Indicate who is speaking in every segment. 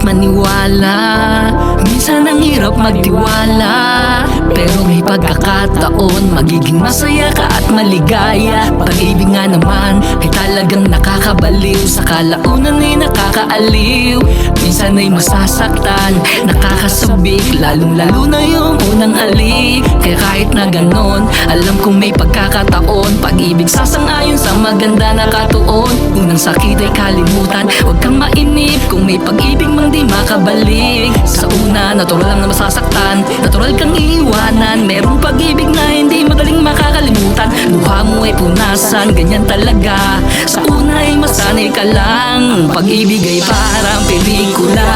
Speaker 1: maniwala. Minsan ang hirap magtiwala, pero may pagkakataon magiging masaya ka at maligaya. Pag-ibig nga naman ay talagang nakakabaliw, sa kalaunan ay nakakaaliw. Minsan ay masasaktan, nakakasabik, lalong-lalo na yung unang alik. Kaya kahit na ganon, alam kong may pagkakataon, pag-ibig sasang-ayon sa maganda na katuon. Unang sakit ay kalimutan, huwag kang mainip kung may pag-ibig mang di makabalik. Sa una, natural lang na masasaktan, natural kang iiwanan. Merong pag-ibig na hindi madaling makakalimutan, luha mo ay punasan, ganyan talaga. Sa una ay masanay ka lang, pag-ibig ay parang pelikula.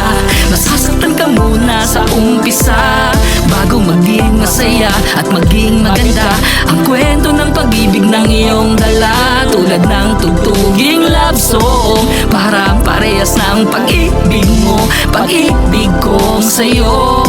Speaker 1: Masasaktan ka muna sa umpisa, bago maging masaya at maging maganda ang kwento ng pag-ibig ng iyong dala. Tulad ng tugtuging love song, parang parehas ng pag-ibig mo, pag-ibig ko sa'yo.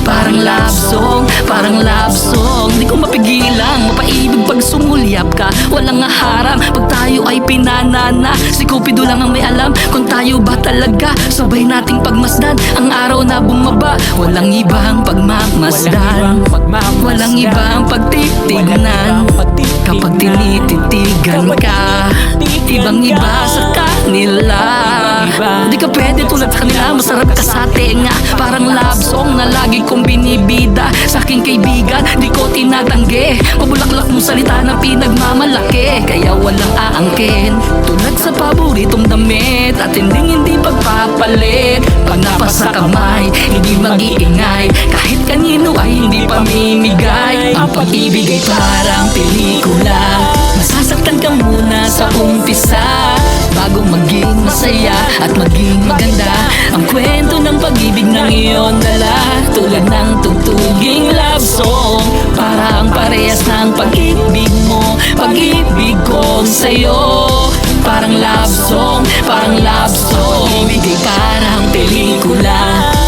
Speaker 1: Parang love song, parang love song. Di ko mapigilang mapaibig pag sumulyap ka, walang aharang pag tayo ay pinanana. Si Cupido lang ang may alam kung tayo ba talaga. Sabay nating pagmasdan ang araw na bumaba. Walang ibang pagmamasdan, walang ibang pagtitignan. Kapag tinititigan ka, ibang iba sa kanila. Di ka pwede tulad sa kanila, masarap ka sa tenga. Parang love song na lagi kong binibida sa aking kaibigan, di ko tinatanggi. Mabulaklak mong salita na pinagmamalaki, kaya walang aangkin. Tulad sa paboritong damit at hindi pagpapalit. Pag napasa kamay, hindi mag-iingay, kahit kanino ay hindi pamimigay. Ang pag-ibig ay parang pelikula, masasaktan ka muna sa umpisa, bago maging masaya at maging maganda ang kwento ng pag-ibig ng iyong dala. Tulad ng tugtuging love song, parang parehas ng pag-ibig mo, pag-ibig ko sa'yo. Parang love song, parang love song. Pag-ibig ay parang pelikula,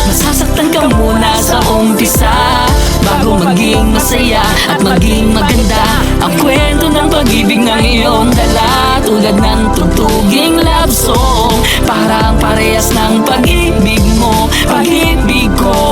Speaker 1: masasaktan ka muna sa umpisa, bago maging masaya at maging maganda ang kwento ng pag-ibig ng iyong dala. Tulad ng tugtuging love song, parang parehas ng pag-ibig mo, pag-ibig ko